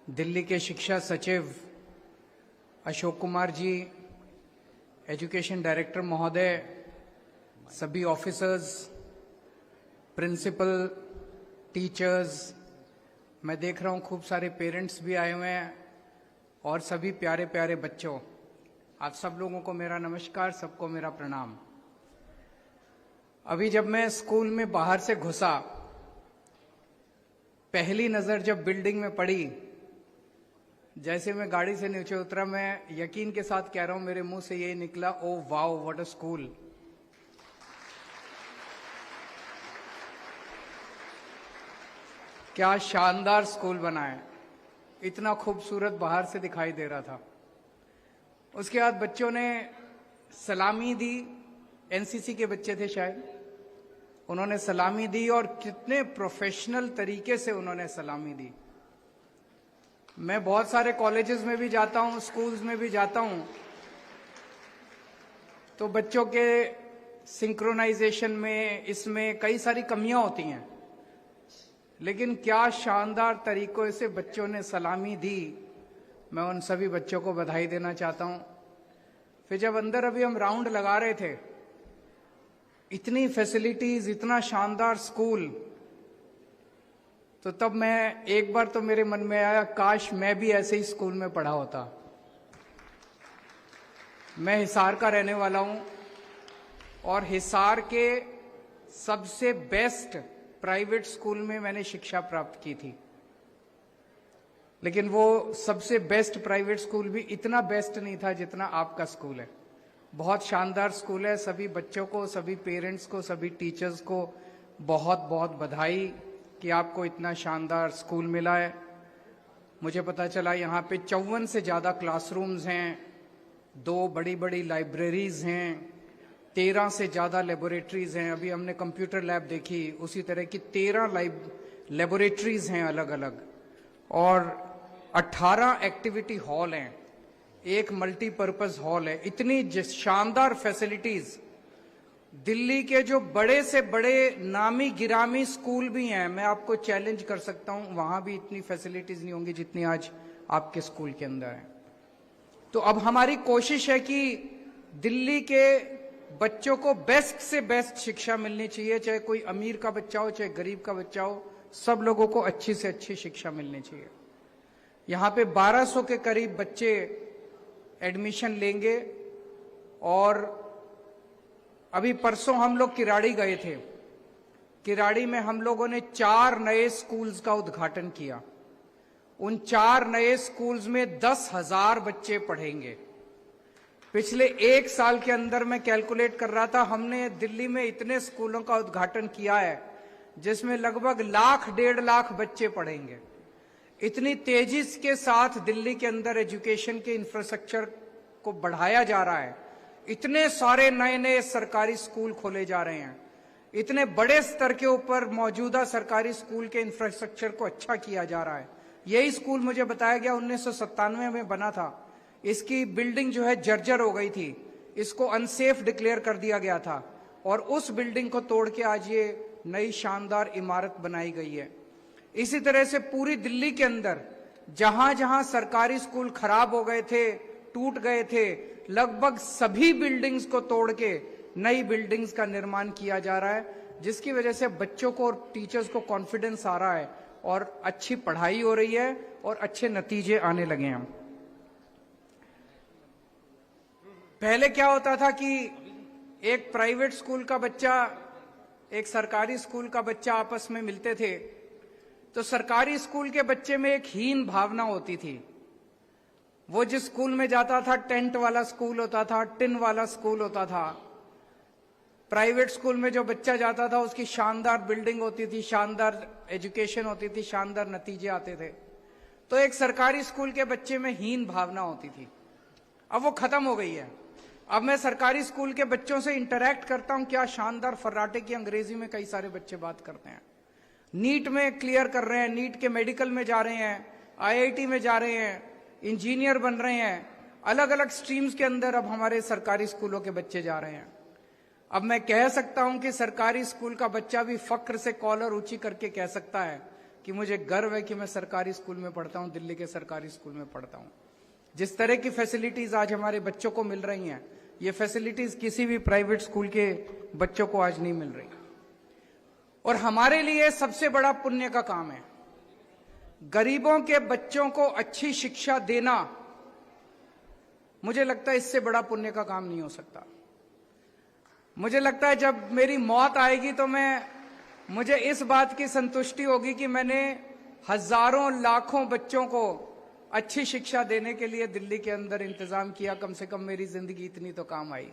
दिल्ली के शिक्षा सचिव अशोक कुमार जी, एजुकेशन डायरेक्टर महोदय, सभी ऑफिसर्स, प्रिंसिपल, टीचर्स, मैं देख रहा हूं खूब सारे पेरेंट्स भी आए हुए हैं और सभी प्यारे प्यारे बच्चों, आप सब लोगों को मेरा नमस्कार, सबको मेरा प्रणाम। अभी जब मैं स्कूल में बाहर से घुसा, पहली नजर जब बिल्डिंग में पड़ी, जैसे मैं गाड़ी से नीचे उतरा, मैं यकीन के साथ कह रहा हूं, मेरे मुंह से यही निकला, oh wow what a school. क्या शानदार स्कूल बना है, इतना खूबसूरत बाहर से दिखाई दे रहा था। उसके बाद बच्चों ने सलामी दी, एनसीसी के बच्चे थे शायद, उन्होंने सलामी दी और कितने प्रोफेशनल तरीके से उन्होंने सलामी दी। मैं बहुत सारे कॉलेजेस में भी जाता हूं, स्कूल्स में भी जाता हूं, तो बच्चों के सिंक्रोनाइजेशन में, इसमें कई सारी कमियां होती हैं, लेकिन क्या शानदार तरीकों से बच्चों ने सलामी दी। मैं उन सभी बच्चों को बधाई देना चाहता हूं। फिर जब अंदर अभी हम राउंड लगा रहे थे, इतनी फैसिलिटीज, इतना शानदार स्कूल, तो तब मैं एक बार तो मेरे मन में आया, काश मैं भी ऐसे ही स्कूल में पढ़ा होता। मैं हिसार का रहने वाला हूं और हिसार के सबसे बेस्ट प्राइवेट स्कूल में मैंने शिक्षा प्राप्त की थी, लेकिन वो सबसे बेस्ट प्राइवेट स्कूल भी इतना बेस्ट नहीं था जितना आपका स्कूल है। बहुत शानदार स्कूल है। सभी बच्चों को, सभी पेरेंट्स को, सभी टीचर्स को बहुत बहुत बधाई कि आपको इतना शानदार स्कूल मिला है। मुझे पता चला यहाँ पे 54 से ज्यादा क्लासरूम्स हैं, 2 बड़ी बड़ी लाइब्रेरीज हैं, 13 से ज्यादा लेबोरेटरीज हैं। अभी हमने कंप्यूटर लैब देखी, उसी तरह की 13 लेबोरेटरीज हैं अलग अलग, और 18 एक्टिविटी हॉल हैं, एक मल्टीपर्पज हॉल है। इतनी शानदार फैसिलिटीज। दिल्ली के जो बड़े से बड़े नामी गिरामी स्कूल भी हैं, मैं आपको चैलेंज कर सकता हूं, वहां भी इतनी फैसिलिटीज नहीं होंगी जितनी आज आपके स्कूल के अंदर है। तो अब हमारी कोशिश है कि दिल्ली के बच्चों को बेस्ट से बेस्ट शिक्षा मिलनी चाहिए, चाहे कोई अमीर का बच्चा हो, चाहे गरीब का बच्चा हो, सब लोगों को अच्छी से अच्छी शिक्षा मिलनी चाहिए। यहां पे 1200 के करीब बच्चे एडमिशन लेंगे, और अभी परसों हम लोग किराड़ी गए थे। किराड़ी में हम लोगों ने 4 नए स्कूल्स का उद्घाटन किया। उन 4 नए स्कूल्स में 10,000 बच्चे पढ़ेंगे। पिछले 1 साल के अंदर मैं कैलकुलेट कर रहा था, हमने दिल्ली में इतने स्कूलों का उद्घाटन किया है जिसमें लगभग 1,00,000 1,50,000 बच्चे पढ़ेंगे। इतनी तेजी के साथ दिल्ली के अंदर एजुकेशन के इंफ्रास्ट्रक्चर को बढ़ाया जा रहा है, इतने सारे नए नए सरकारी स्कूल खोले जा रहे हैं, इतने बड़े स्तर के ऊपर मौजूदा सरकारी स्कूल के इंफ्रास्ट्रक्चर को अच्छा किया जा रहा है। यही स्कूल मुझे बताया गया 1997 में बना था। इसकी बिल्डिंग जो है जर्जर हो गई थी, इसको अनसेफ डिक्लेयर कर दिया गया था, और उस बिल्डिंग को तोड़ के आज ये नई शानदार इमारत बनाई गई है। इसी तरह से पूरी दिल्ली के अंदर जहां जहां सरकारी स्कूल खराब हो गए थे, टूट गए थे, लगभग सभी बिल्डिंग्स को तोड़ के नई बिल्डिंग्स का निर्माण किया जा रहा है, जिसकी वजह से बच्चों को और टीचर्स को कॉन्फिडेंस आ रहा है और अच्छी पढ़ाई हो रही है और अच्छे नतीजे आने लगे हैं। पहले क्या होता था कि एक प्राइवेट स्कूल का बच्चा, एक सरकारी स्कूल का बच्चा आपस में मिलते थे, तो सरकारी स्कूल के बच्चे में एक हीन भावना होती थी। वो जिस स्कूल में जाता था, टेंट वाला स्कूल होता था, टिन वाला स्कूल होता था। प्राइवेट स्कूल में जो बच्चा जाता था, उसकी शानदार बिल्डिंग होती थी, शानदार एजुकेशन होती थी, शानदार नतीजे आते थे। तो एक सरकारी स्कूल के बच्चे में हीन भावना होती थी। अब वो खत्म हो गई है। अब मैं सरकारी स्कूल के बच्चों से इंटरैक्ट करता हूं, क्या शानदार फर्राटे की अंग्रेजी में कई सारे बच्चे बात करते हैं, नीट में क्लियर कर रहे हैं, नीट के मेडिकल में जा रहे हैं, आईआईटी में जा रहे हैं, इंजीनियर बन रहे हैं, अलग अलग स्ट्रीम्स के अंदर अब हमारे सरकारी स्कूलों के बच्चे जा रहे हैं। अब मैं कह सकता हूं कि सरकारी स्कूल का बच्चा भी फक्र से कॉलर ऊंची करके कह सकता है कि मुझे गर्व है कि मैं सरकारी स्कूल में पढ़ता हूं, दिल्ली के सरकारी स्कूल में पढ़ता हूं। जिस तरह की फैसिलिटीज आज हमारे बच्चों को मिल रही हैं, ये फैसिलिटीज किसी भी प्राइवेट स्कूल के बच्चों को आज नहीं मिल रही। और हमारे लिए सबसे बड़ा पुण्य का काम है गरीबों के बच्चों को अच्छी शिक्षा देना। मुझे लगता है इससे बड़ा पुण्य का काम नहीं हो सकता। मुझे लगता है जब मेरी मौत आएगी तो मुझे इस बात की संतुष्टि होगी कि मैंने हजारों लाखों बच्चों को अच्छी शिक्षा देने के लिए दिल्ली के अंदर इंतजाम किया। कम से कम मेरी जिंदगी इतनी तो काम आई।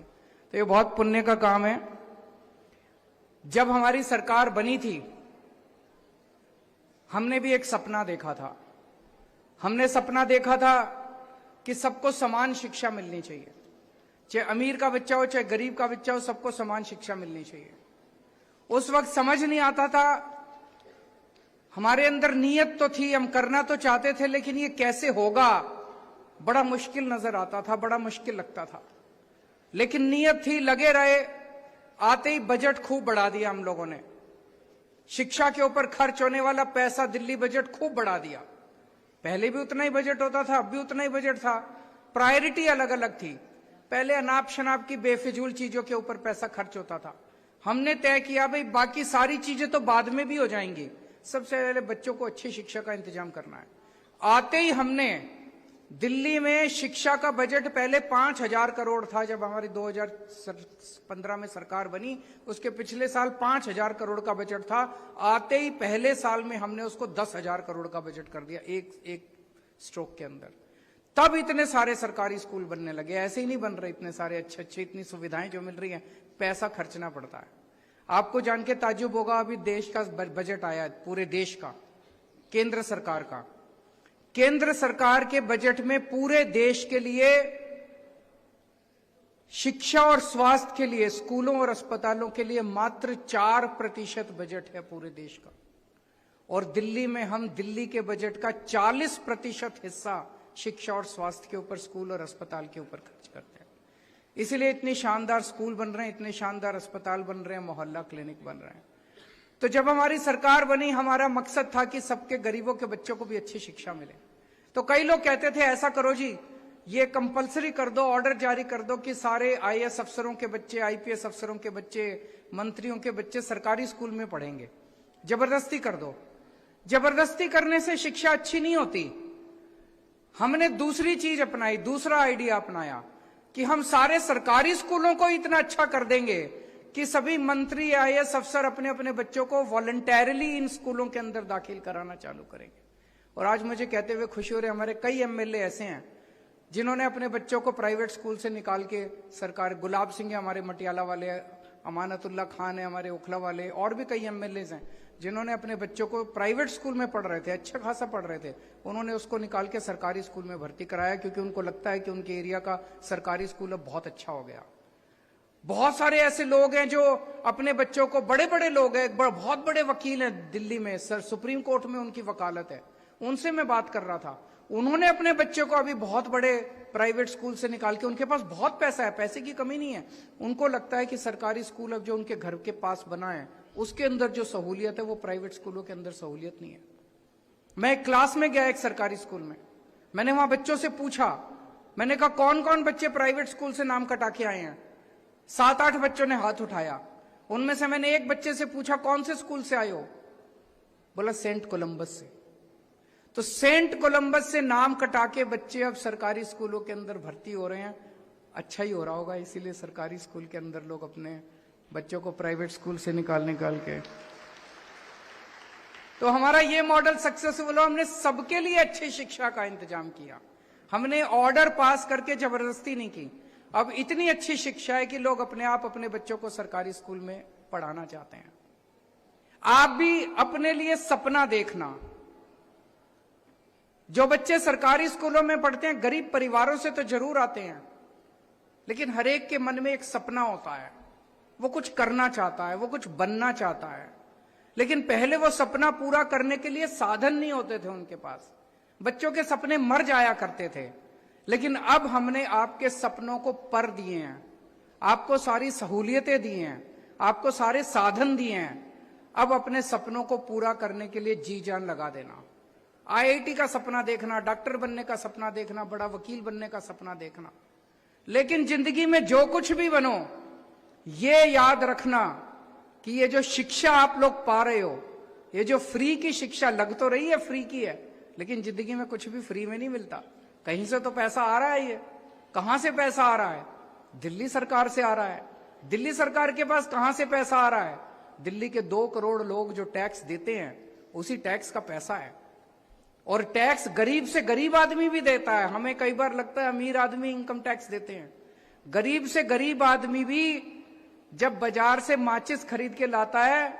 तो ये बहुत पुण्य का काम है। जब हमारी सरकार बनी थी, हमने भी एक सपना देखा था। हमने सपना देखा था कि सबको समान शिक्षा मिलनी चाहिए, चाहे अमीर का बच्चा हो चाहे गरीब का बच्चा हो, सबको समान शिक्षा मिलनी चाहिए। उस वक्त समझ नहीं आता था, हमारे अंदर नीयत तो थी, हम करना तो चाहते थे, लेकिन ये कैसे होगा बड़ा मुश्किल नजर आता था, बड़ा मुश्किल लगता था। लेकिन नीयत थी, लगे रहे। आते ही बजट खूब बढ़ा दिया हम लोगों ने। शिक्षा के ऊपर खर्च होने वाला पैसा दिल्ली बजट खूब बढ़ा दिया। पहले भी उतना ही बजट होता था, अब भी उतना ही बजट था। प्रायोरिटी अलग अलग थी। पहले अनाप शनाप की बेफिजूल चीजों के ऊपर पैसा खर्च होता था। हमने तय किया भाई बाकी सारी चीजें तो बाद में भी हो जाएंगी, सबसे पहले बच्चों को अच्छी शिक्षा का इंतजाम करना है। आते ही हमने दिल्ली में शिक्षा का बजट पहले 5,000 करोड़ था। जब हमारी 2015 में सरकार बनी, उसके पिछले साल 5,000 करोड़ का बजट था। आते ही पहले साल में हमने उसको 10,000 करोड़ का बजट कर दिया, एक स्ट्रोक के अंदर। तब इतने सारे सरकारी स्कूल बनने लगे। ऐसे ही नहीं बन रहे इतने सारे अच्छे, इतनी सुविधाएं जो मिल रही हैं, पैसा खर्चना पड़ता है। आपको जान के ताज्जुब होगा, अभी देश का बजट आया, पूरे देश का, केंद्र सरकार का। केंद्र सरकार के बजट में पूरे देश के लिए शिक्षा और स्वास्थ्य के लिए, स्कूलों और अस्पतालों के लिए मात्र 4% बजट है पूरे देश का। और दिल्ली में हम दिल्ली के बजट का 40% हिस्सा शिक्षा और स्वास्थ्य के ऊपर, स्कूल और अस्पताल के ऊपर खर्च करते हैं। इसलिए इतने शानदार स्कूल बन रहे हैं, इतने शानदार अस्पताल बन रहे हैं, मोहल्ला क्लिनिक बन रहे हैं। तो जब हमारी सरकार बनी, हमारा मकसद था कि सबके गरीबों के बच्चों को भी अच्छी शिक्षा मिले। तो कई लोग कहते थे ऐसा करो जी, ये कंपलसरी कर दो, ऑर्डर जारी कर दो कि सारे आईएएस अफसरों के बच्चे, आईपीएस अफसरों के बच्चे, मंत्रियों के बच्चे सरकारी स्कूल में पढ़ेंगे। जबरदस्ती कर दो। जबरदस्ती करने से शिक्षा अच्छी नहीं होती। हमने दूसरी चीज अपनाई, दूसरा आइडिया अपनाया कि हम सारे सरकारी स्कूलों को इतना अच्छा कर देंगे कि सभी मंत्री, आईएएस अफसर अपने अपने बच्चों को वॉलंटरली इन स्कूलों के अंदर दाखिल कराना चालू करेंगे। और आज मुझे कहते हुए खुशी हो रही है, हमारे कई एमएलए ऐसे हैं जिन्होंने अपने बच्चों को प्राइवेट स्कूल से निकाल के सरकार, गुलाब सिंह है हमारे मटियाला वाले, अमानतुल्लाह खान है हमारे ओखला वाले, और भी कई एमएलए हैं जिन्होंने अपने बच्चों को प्राइवेट स्कूल में पढ़ रहे थे, अच्छा खासा पढ़ रहे थे, उन्होंने उसको निकाल के सरकारी स्कूल में भर्ती कराया, क्योंकि उनको लगता है कि उनके एरिया का सरकारी स्कूल अब बहुत अच्छा हो गया। बहुत सारे ऐसे लोग हैं जो अपने बच्चों को, बड़े बड़े लोग हैं, बहुत बड़े वकील हैं दिल्ली में, सुप्रीम कोर्ट में उनकी वकालत है, उनसे मैं बात कर रहा था। उन्होंने अपने बच्चों को अभी बहुत बड़े प्राइवेट स्कूल से निकाल के, उनके पास बहुत पैसा है, पैसे की कमी नहीं है, उनको लगता है कि सरकारी स्कूल अब जो उनके घर के पास बना है उसके अंदर जो सहूलियत है वो प्राइवेट स्कूलों के अंदर सहूलियत नहीं है। मैं एक क्लास में गया एक सरकारी स्कूल में, मैंने वहां बच्चों से पूछा, मैंने कहा कौन कौन बच्चे प्राइवेट स्कूल से नाम कटा के आए हैं? 7-8 बच्चों ने हाथ उठाया। उनमें से मैंने एक बच्चे से पूछा कौन से स्कूल से आए हो? बोला सेंट कोलंबस से। तो सेंट कोलंबस से नाम कटा के बच्चे अब सरकारी स्कूलों के अंदर भर्ती हो रहे हैं। अच्छा ही हो रहा होगा, इसीलिए सरकारी स्कूल के अंदर लोग अपने बच्चों को प्राइवेट स्कूल से निकाल के। तो हमारा ये मॉडल सक्सेसफुल हो, हमने सबके लिए अच्छी शिक्षा का इंतजाम किया, हमने ऑर्डर पास करके जबरदस्ती नहीं की। अब इतनी अच्छी शिक्षा है कि लोग अपने आप अपने बच्चों को सरकारी स्कूल में पढ़ाना चाहते हैं। आप भी अपने लिए सपना देखना। जो बच्चे सरकारी स्कूलों में पढ़ते हैं, गरीब परिवारों से तो जरूर आते हैं, लेकिन हर एक के मन में एक सपना होता है, वो कुछ करना चाहता है, वो कुछ बनना चाहता है, लेकिन पहले वो सपना पूरा करने के लिए साधन नहीं होते थे उनके पास। बच्चों के सपने मर जाया करते थे, लेकिन अब हमने आपके सपनों को पर दिए हैं, आपको सारी सहूलियतें दी हैं, आपको सारे साधन दिए हैं। अब अपने सपनों को पूरा करने के लिए जी जान लगा देना। आईआईटी का सपना देखना, डॉक्टर बनने का सपना देखना, बड़ा वकील बनने का सपना देखना, लेकिन जिंदगी में जो कुछ भी बनो, ये याद रखना कि ये जो शिक्षा आप लोग पा रहे हो, ये जो फ्री की शिक्षा लग तो रही है फ्री की है, लेकिन जिंदगी में कुछ भी फ्री में नहीं मिलता। कहीं से तो पैसा आ रहा है। ये कहां से पैसा आ रहा है? दिल्ली सरकार से आ रहा है। दिल्ली सरकार के पास कहां से पैसा आ रहा है? दिल्ली के 2 करोड़ लोग जो टैक्स देते हैं, उसी टैक्स का पैसा है। और टैक्स गरीब से गरीब आदमी भी देता है। हमें कई बार लगता है अमीर आदमी इनकम टैक्स देते हैं, गरीब से गरीब आदमी भी जब बाजार से माचिस खरीद के लाता है,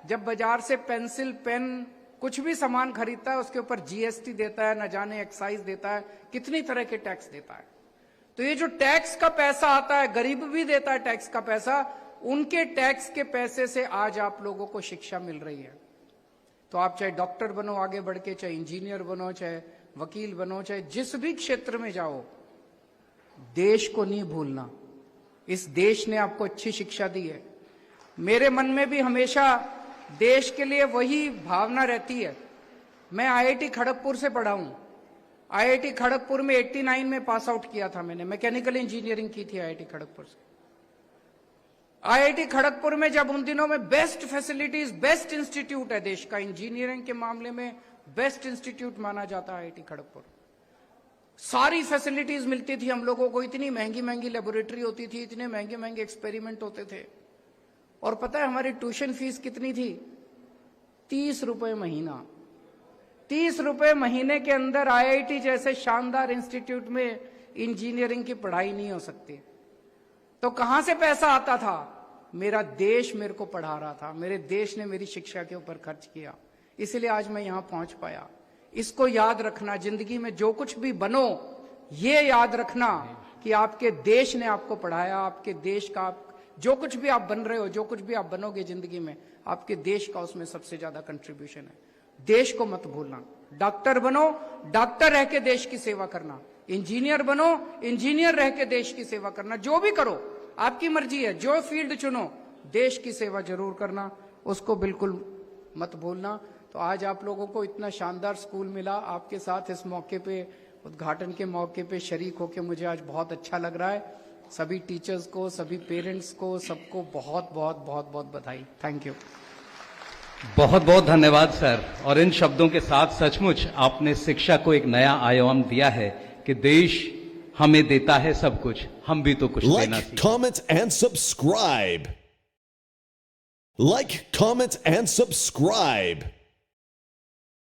जब बाजार से पेंसिल पेन कुछ भी सामान खरीदता है, उसके ऊपर जीएसटी देता है, न जाने एक्साइज देता है, कितनी तरह के टैक्स देता है। तो ये जो टैक्स का पैसा आता है, गरीब भी देता है टैक्स का पैसा, उनके टैक्स के पैसे से आज आप लोगों को शिक्षा मिल रही है। तो आप चाहे डॉक्टर बनो आगे बढ़ के, चाहे इंजीनियर बनो, चाहे वकील बनो, चाहे जिस भी क्षेत्र में जाओ, देश को नहीं भूलना। इस देश ने आपको अच्छी शिक्षा दी है। मेरे मन में भी हमेशा देश के लिए वही भावना रहती है। मैं आईआईटी खड़गपुर से पढ़ा हूं। आईआईटी खड़गपुर में 89 में पास आउट किया था मैंने, मैकेनिकल इंजीनियरिंग की थी आईआईटी खड़गपुर से। आईआईटी खड़गपुर में जब उन दिनों में बेस्ट फैसिलिटीज, बेस्ट इंस्टीट्यूट है देश का, इंजीनियरिंग के मामले में बेस्ट इंस्टीट्यूट माना जाता है आईआईटी खड़गपुर। सारी फैसिलिटीज मिलती थी हम लोगों को, इतनी महंगी महंगी लेबोरेटरी होती थी, इतने महंगे महंगे एक्सपेरिमेंट होते थे। और पता है हमारी ट्यूशन फीस कितनी थी? 30 रुपए महीना। 30 रुपए महीने के अंदर आईआईटी जैसे शानदार इंस्टीट्यूट में इंजीनियरिंग की पढ़ाई नहीं हो सकती। तो कहां से पैसा आता था? मेरा देश मेरे को पढ़ा रहा था, मेरे देश ने मेरी शिक्षा के ऊपर खर्च किया, इसलिए आज मैं यहां पहुंच पाया। इसको याद रखना, जिंदगी में जो कुछ भी बनो, ये याद रखना कि आपके देश ने आपको पढ़ाया। आपके देश का जो कुछ भी आप बन रहे हो, जो कुछ भी आप बनोगे जिंदगी में, आपके देश का उसमें सबसे ज्यादा कंट्रीब्यूशन है। देश को मत भूलना। डॉक्टर बनो, डॉक्टर रह के देश की सेवा करना। इंजीनियर बनो, इंजीनियर रह के देश की सेवा करना। जो भी करो, आपकी मर्जी है, जो फील्ड चुनो, देश की सेवा जरूर करना, उसको बिल्कुल मत भूलना। तो आज आप लोगों को इतना शानदार स्कूल मिला, आपके साथ इस मौके पे, उद्घाटन के मौके पे शरीक होकर मुझे आज बहुत अच्छा लग रहा है। सभी टीचर्स को, सभी पेरेंट्स को, सबको बहुत बहुत बहुत बहुत बधाई। Thank you. बहुत बहुत धन्यवाद सर। और इन शब्दों के साथ सचमुच आपने शिक्षा को एक नया आयाम दिया है कि देश हमें देता है सब कुछ, हम भी तो कुछ देना चाहिए। Comment and subscribe. Like, comment and subscribe.